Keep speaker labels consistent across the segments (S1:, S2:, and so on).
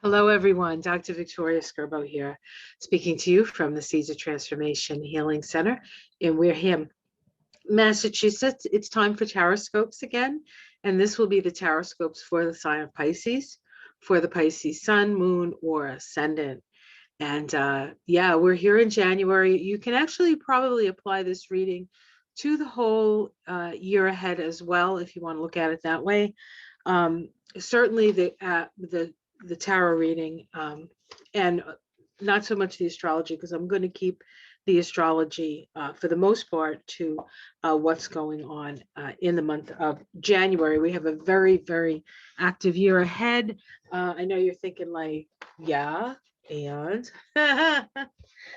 S1: Hello, everyone. Dr. Victoria Skirbo here, speaking to you from the Seeds of Transformation Healing Center in Wareham, Massachusetts. It's time for Taroscopes again, and this will be the Taroscopes for the sign of Pisces, for the Pisces Sun, Moon, or Ascendant. And yeah, we're here in January. You can actually probably apply this reading to the whole year ahead as well, if you want to look at it that way. Certainly the tarot reading, and not so much the astrology, because I'm going to keep the astrology for the most part to what's going on in the month of January. We have a very, very active year ahead. I know you're thinking like, yeah, and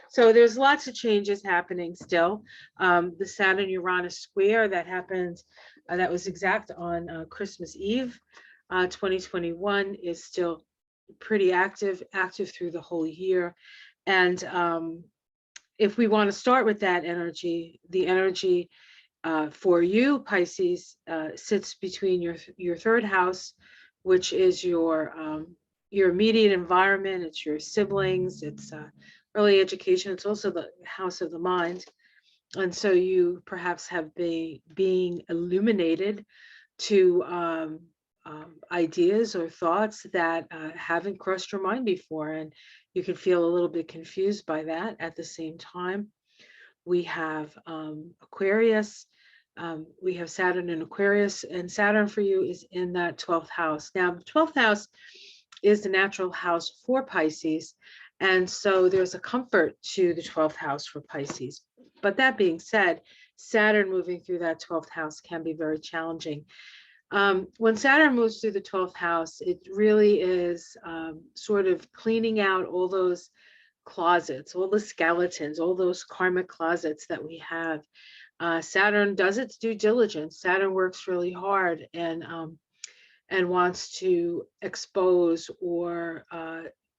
S1: so there's lots of changes happening still. The Saturn Uranus square that happened, that was exact on Christmas Eve, 2021, is still pretty active through the whole year. And if we want to start with that energy, the energy for you, Pisces, sits between your third house, which is your immediate environment. It's your siblings. It's early education. It's also the house of the mind, and so you perhaps have been being illuminated to ideas or thoughts that haven't crossed your mind before, and you can feel a little bit confused by that. At the same time, we have Aquarius. We have Saturn in Aquarius, and Saturn for you is in that 12th house. Now, the 12th house is the natural house for Pisces, and so there's a comfort to the 12th house for Pisces. But that being said, Saturn moving through that 12th house can be very challenging. When Saturn moves through the 12th house, it really is sort of cleaning out all those closets, all the skeletons, all those karmic closets that we have. Saturn does its due diligence. Saturn works really hard and wants to expose or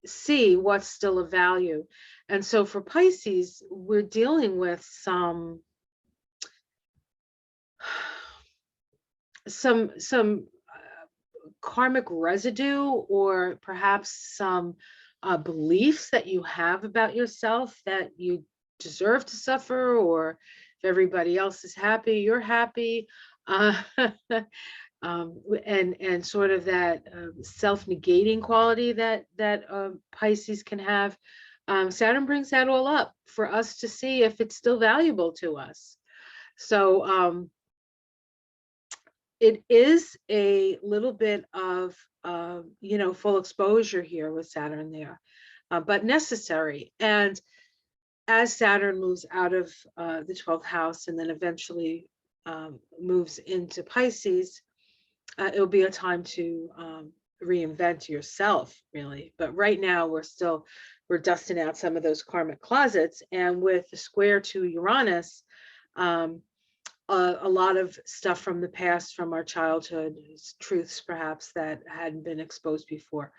S1: see what's still of value. And so for Pisces, we're dealing with some karmic residue, or perhaps some beliefs that you have about yourself that you deserve to suffer, or if everybody else is happy, you're happy. And sort of that self-negating quality that Pisces can have. Saturn brings that all up for us to see if it's still valuable to us. So it is a little bit of full exposure here with Saturn there, but necessary. And as Saturn moves out of the 12th house and then eventually moves into Pisces, it'll be a time to reinvent yourself, really. But right now we're dusting out some of those karmic closets, and with the square to Uranus, a lot of stuff from the past, from our childhood, truths perhaps that hadn't been exposed before,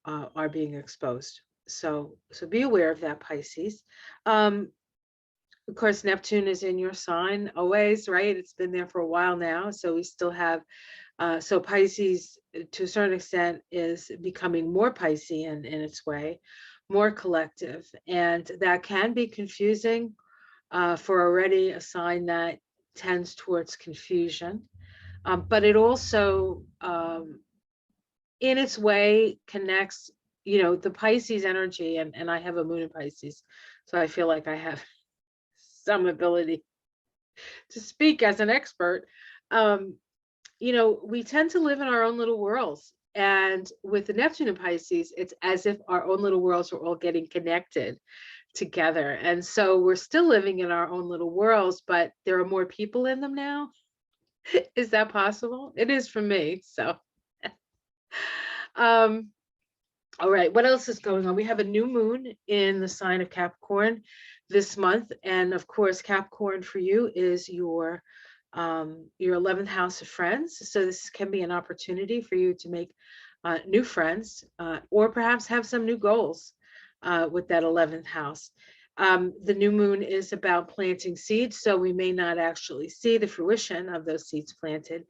S1: are being exposed. So be aware of that, Pisces. Of course, Neptune is in your sign always, right? It's been there for a while now. So we still have, so Pisces, to a certain extent, is becoming more Piscean in its way, more collective. And that can be confusing for already a sign that tends towards confusion. But it also, in its way, connects, the Pisces energy, and I have a moon in Pisces, so I feel like I have some ability to speak as an expert. We tend to live in our own little worlds, and with the Neptune in Pisces, it's as if our own little worlds are all getting connected together. And so we're still living in our own little worlds, but there are more people in them now. Is that possible? It is for me. So all right, what else is going on? We have a new moon in the sign of Capricorn this month. And of course, Capricorn for you is your 11th house of friends. So this can be an opportunity for you to make new friends, or perhaps have some new goals with that 11th house. The new moon is about planting seeds, so we may not actually see the fruition of those seeds planted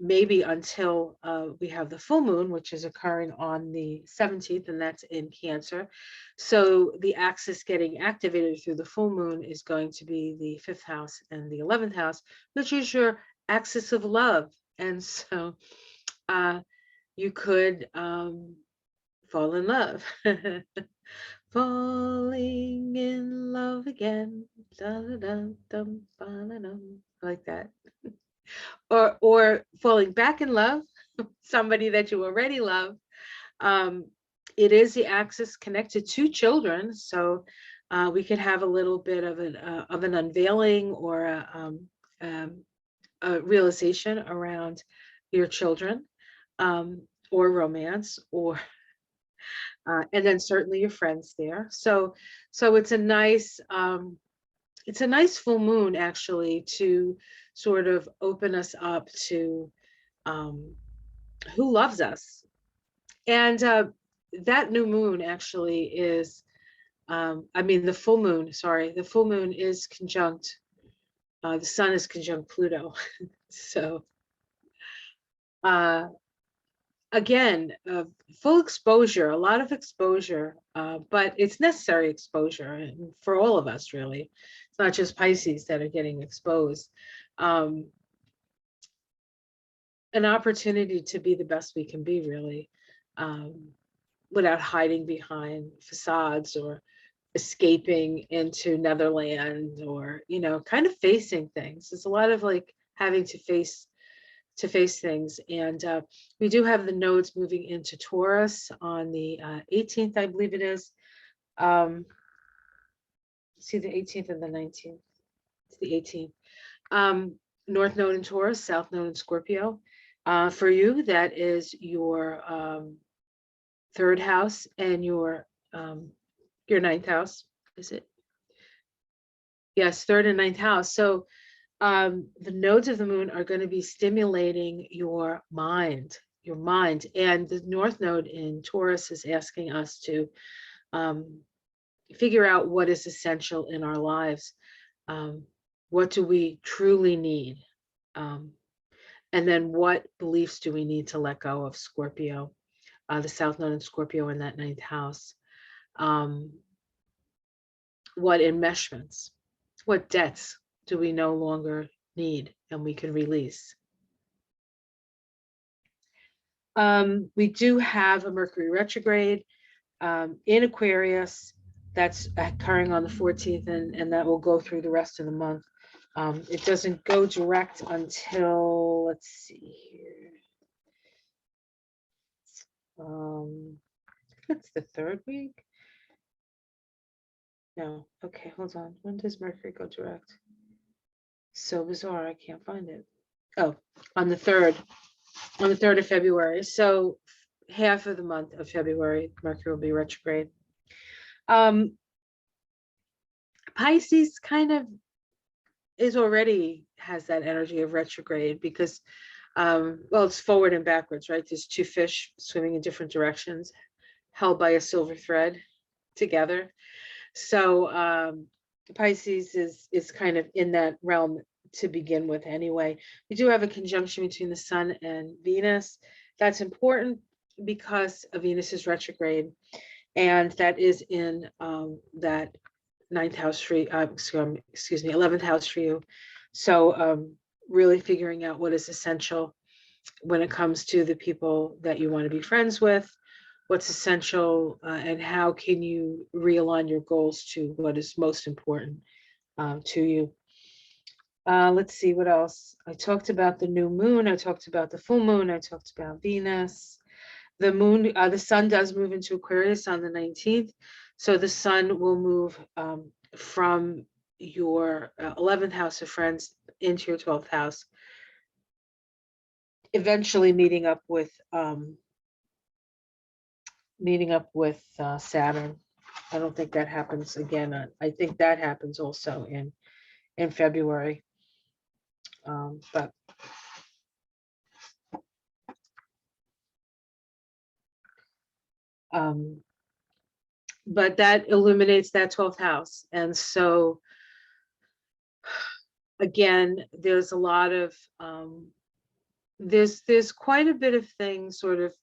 S1: maybe until we have the full moon, which is occurring on the 17th, and that's in Cancer. So the axis getting activated through the full moon is going to be the 5th house and the 11th house, which is your axis of love. And so you could fall in love. Falling in love again. Like that. Or falling back in love, somebody that you already love. It is the axis connected to children, so we could have a little bit of an unveiling or a realization around your children, or romance, or and then certainly your friends there. So it's a nice full moon, actually, to sort of open us up to who loves us. And that new moon actually is, the full moon, the full moon is conjunct, the sun is conjunct Pluto. So again, full exposure, a lot of exposure, but it's necessary exposure for all of us, really. It's not just Pisces that are getting exposed. An opportunity to be the best we can be, really, without hiding behind facades or escaping into Netherland, or, kind of facing things. There's a lot of like having to face things. And we do have the nodes moving into Taurus on the 18th, I believe it is. See, the 18th and the 19th. It's the 18th. North node in Taurus, South node in Scorpio. For you, that is your 3rd house and your 9th house. Is it? Yes, 3rd and 9th house. So the nodes of the moon are going to be stimulating your mind, and the North node in Taurus is asking us to figure out what is essential in our lives. What do we truly need? And then what beliefs do we need to let go of? Scorpio, the South node in Scorpio in that 9th house. What enmeshments, what debts do we no longer need and we can release? We do have a Mercury retrograde in Aquarius that's occurring on the 14th, and that will go through the rest of the month. It doesn't go direct until, let's see here. It's the 3rd week. No, okay, hold on. When does Mercury go direct? So bizarre, I can't find it. Oh, on the 3rd of February. So half of the month of February, Mercury will be retrograde. Pisces kind of has that energy of retrograde because, well, it's forward and backwards, right? There's 2 fish swimming in different directions, held by a silver thread together. So Pisces is kind of in that realm to begin with anyway. We do have a conjunction between the Sun and Venus. That's important because of Venus's retrograde, and that is in that 9th house for you, 11th house for you. So really figuring out what is essential when it comes to the people that you want to be friends with, what's essential, and how can you realign your goals to what is most important to you. Let's see what else. I talked about the new moon. I talked about the full moon. I talked about Venus. The moon, the sun does move into Aquarius on the 19th. So the sun will move from your 11th house of friends into your 12th house, eventually meeting up with Saturn. I don't think that happens again. I think that happens also in February. But that illuminates that 12th house. And so again, there's a lot of there's quite a bit of things sort of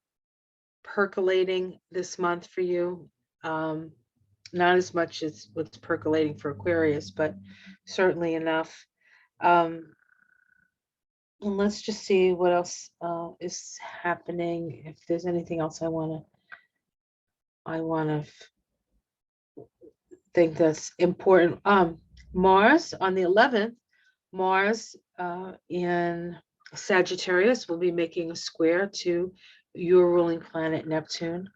S1: percolating this month for you. Not as much as what's percolating for Aquarius, but certainly enough. Um, and let's just see what else is happening. If there's anything else I wanna think that's important. Mars on the 11th, Mars in Sagittarius will be making a square to your ruling planet Neptune.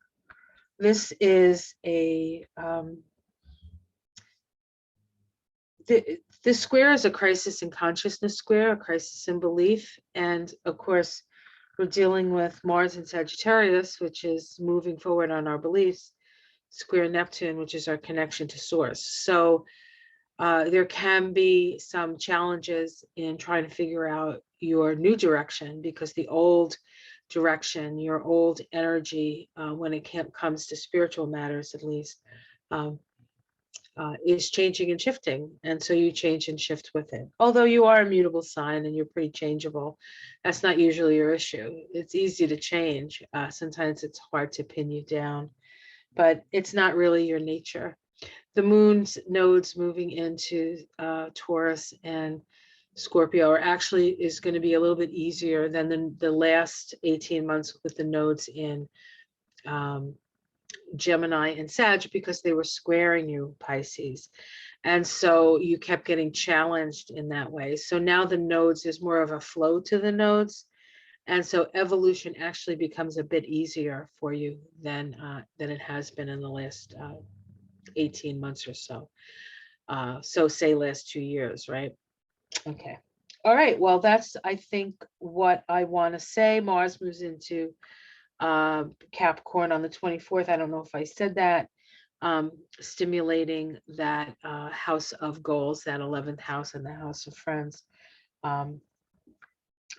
S1: This is a the square is a crisis in consciousness square, a crisis in belief, and of course we're dealing with Mars in Sagittarius, which is moving forward on our beliefs, square Neptune, which is our connection to source. So there can be some challenges in trying to figure out your new direction, because the old direction, your old energy, when it comes to spiritual matters at least, um, is changing and shifting. And so you change and shift with it. Although you are a mutable sign and you're pretty changeable, that's not usually your issue. It's easy to change. Sometimes it's hard to pin you down, but it's not really your nature. The moon's nodes moving into Taurus and Scorpio are actually is going to be a little bit easier than the last 18 months with the nodes in Gemini and Sag, because they were squaring you, Pisces. And so you kept getting challenged in that way. So now the nodes, there's more of a flow to the nodes. And so evolution actually becomes a bit easier for you than it has been in the last 18 months or so. So say last 2 years, right? Okay. All right. Well, that's, I think, what I want to say. Mars moves into Capricorn on the 24th. I don't know if I said that. Stimulating that house of goals, that 11th house and the house of friends.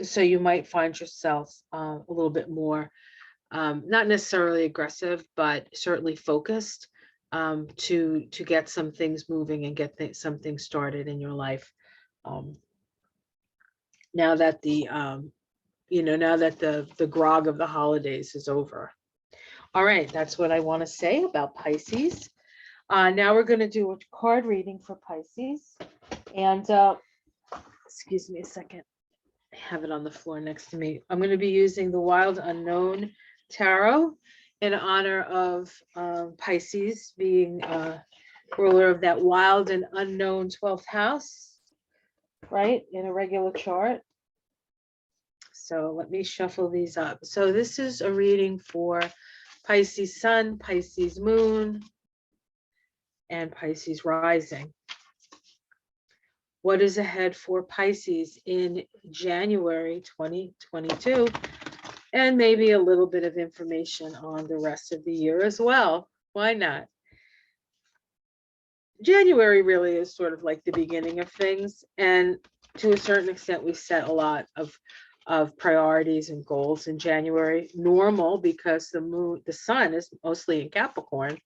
S1: So you might find yourself a little bit more, not necessarily aggressive, but certainly focused to get some things moving and get some things started in your life. Now that the now that the grog of the holidays is over. All right, that's what I want to say about Pisces. Now we're going to do a card reading for Pisces. And excuse me a second. I have it on the floor next to me. I'm going to be using the Wild Unknown Tarot in honor of Pisces being ruler of that wild and unknown 12th house, right, in a regular chart. So let me shuffle these up. So this is a reading for Pisces Sun, Pisces Moon, and Pisces Rising. What is ahead for Pisces in January 2022? And maybe a little bit of information on the rest of the year as well. Why not? January really is sort of like the beginning of things. And to a certain extent, we set a lot of priorities and goals in January. Normal, because the sun is mostly in Capricorn.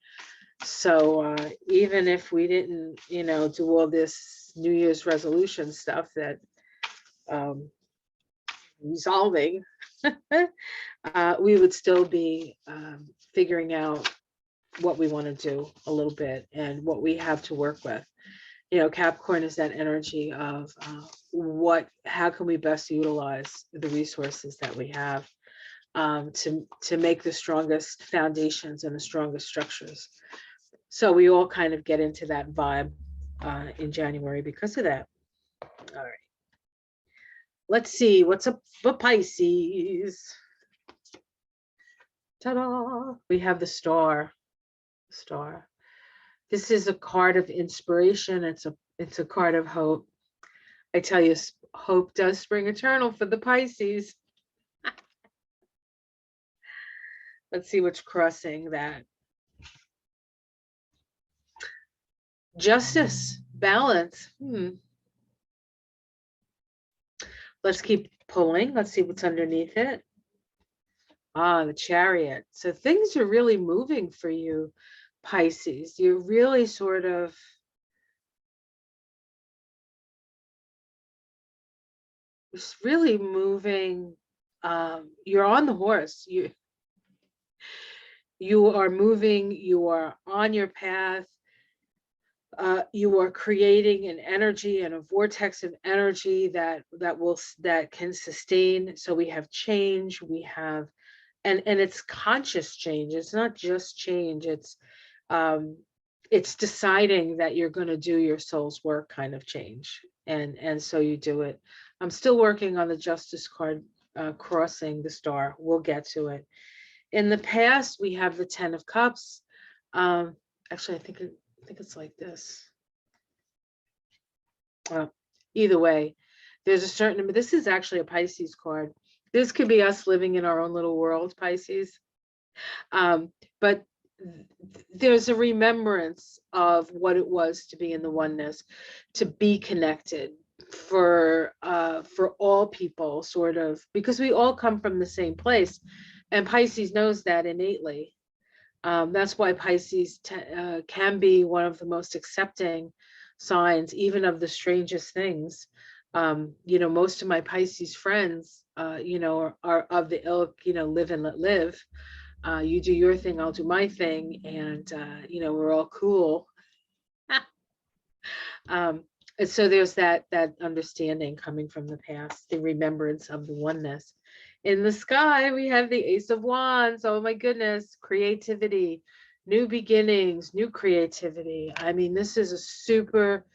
S1: So even if we didn't, do all this New Year's resolution stuff that resolving, we would still be figuring out what we want to do a little bit and what we have to work with. Capricorn is that energy of how can we best utilize the resources that we have to make the strongest foundations and the strongest structures. So we all kind of get into that vibe in January because of that. All right. Let's see what's up for Pisces. Ta-da! We have the star. This is a card of inspiration. It's a card of hope. I tell you, hope does spring eternal for the Pisces. Let's see what's crossing that. Justice, balance. Let's keep pulling. Let's see what's underneath it. The Chariot. So things are really moving for you, Pisces. You're really sort of really moving you're on the horse. You are moving, you are on your path. You are creating an energy and a vortex of energy that can sustain. So we have change, we have, and it's conscious change. It's not just change. It's deciding that you're going to do your soul's work kind of change, and so you do it. I'm still working on the Justice card, crossing the star. We'll get to it. In the past, we have the Ten of Cups. Actually, I think it's like this. Either way, there's a certain, this is actually a Pisces card. This could be us living in our own little world, Pisces. But there's a remembrance of what it was to be in the oneness, to be connected for all people, sort of, because we all come from the same place, and Pisces knows that innately. That's why Pisces can be one of the most accepting signs, even of the strangest things. Most of my Pisces friends, are of the ilk, live and let live. You do your thing, I'll do my thing, and we're all cool. And so there's that understanding coming from the past, the remembrance of the oneness. In the sky, we have the Ace of Wands. Oh my goodness, creativity, new beginnings, new creativity. I mean, this is a super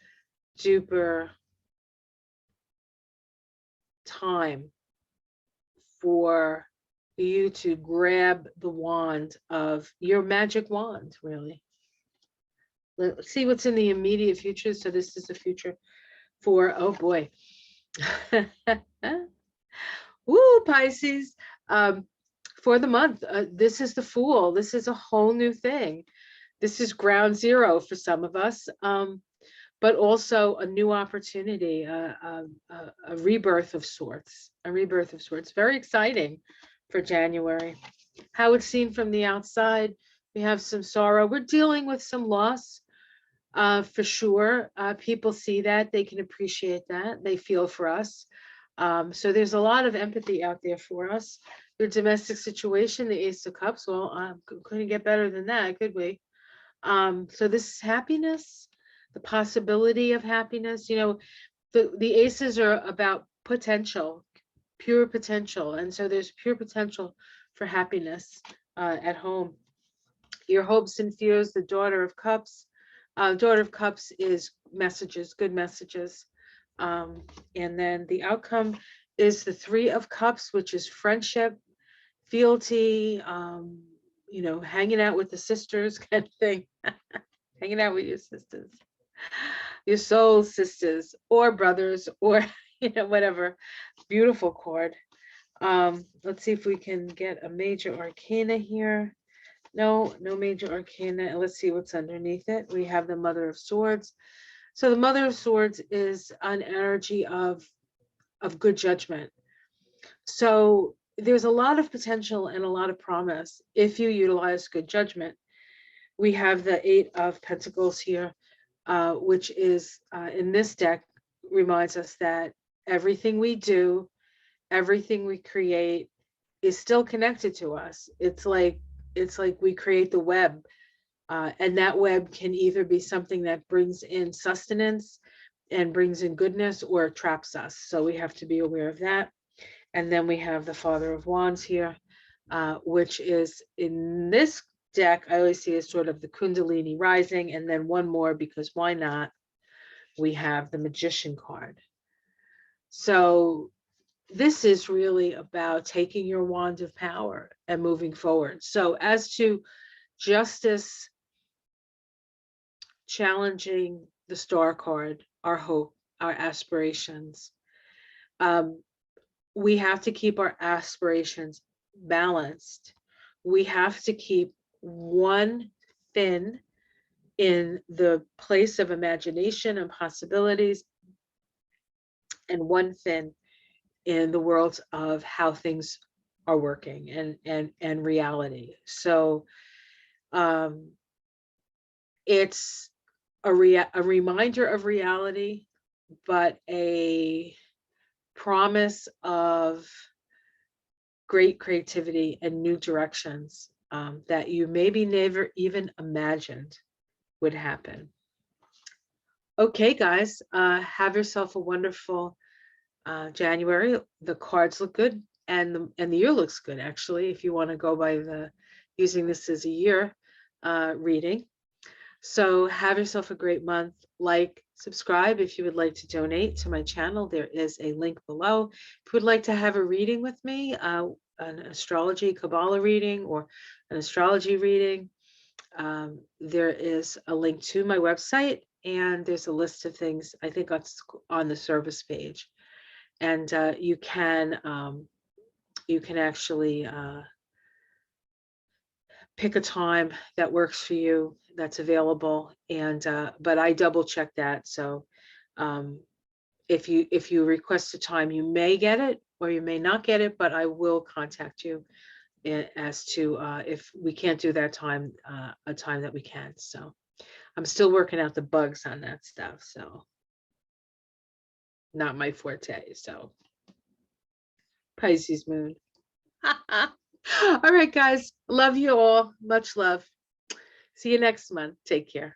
S1: duper time for you to grab the wand of your magic wand, really. Let's see what's in the immediate future. So this is the future for, oh boy. Woo, Pisces. For the month, this is the Fool. This is a whole new thing. This is ground zero for some of us, but also a new opportunity, a rebirth of sorts, Very exciting for January. How it's seen from the outside, we have some sorrow. We're dealing with some loss, for sure. People see that, they can appreciate that, they feel for us. So there's a lot of empathy out there for us. Your domestic situation, the Ace of Cups, well, couldn't get better than that, could we? So this is happiness, the possibility of happiness. The aces are about potential, pure potential. And so there's pure potential for happiness at home. Your hopes and fears, the Daughter of Cups. Daughter of Cups is messages, good messages. And then the outcome is the Three of Cups, which is friendship, fealty, hanging out with the sisters kind of thing. Hanging out with your sisters, your soul sisters or brothers, or whatever. Beautiful card. Let's see if we can get a major arcana here. No major arcana. Let's see what's underneath it. We have the Mother of Swords. So the Mother of Swords is an energy of good judgment. So there's a lot of potential and a lot of promise if you utilize good judgment. We have the Eight of Pentacles here, which is in this deck, reminds us that everything we do, everything we create is still connected to us. It's like we create the web, and that web can either be something that brings in sustenance and brings in goodness, or traps us. So we have to be aware of that. And then we have the Father of Wands here, which is in this deck, I always see as sort of the Kundalini rising, and then one more, because why not? We have the Magician card. So this is really about taking your wand of power and moving forward. So as to justice, challenging the Star card, our hope, our aspirations, we have to keep our aspirations balanced. We have to keep one fin in the place of imagination and possibilities, and one fin in the world of how things are working and reality. So it's a reminder of reality, but a promise of great creativity and new directions that you maybe never even imagined would happen. Okay, guys, have yourself a wonderful January. The cards look good, and the year looks good, actually, if you want to go by using this as a year reading. So have yourself a great month. Like, subscribe if you would like to donate to my channel. There is a link below. If you would like to have a reading with me, an astrology Kabbalah reading or an astrology reading, there is a link to my website, and there's a list of things, I think, on the service page. And you can actually pick a time that works for you, that's available. And but I double check that. So if you request a time, you may get it or you may not get it, but I will contact you as to if we can't do that time, a time that we can. So I'm still working out the bugs on that stuff. So not my forte. So Pisces Moon. All right, guys. Love you all. Much love. See you next month. Take care.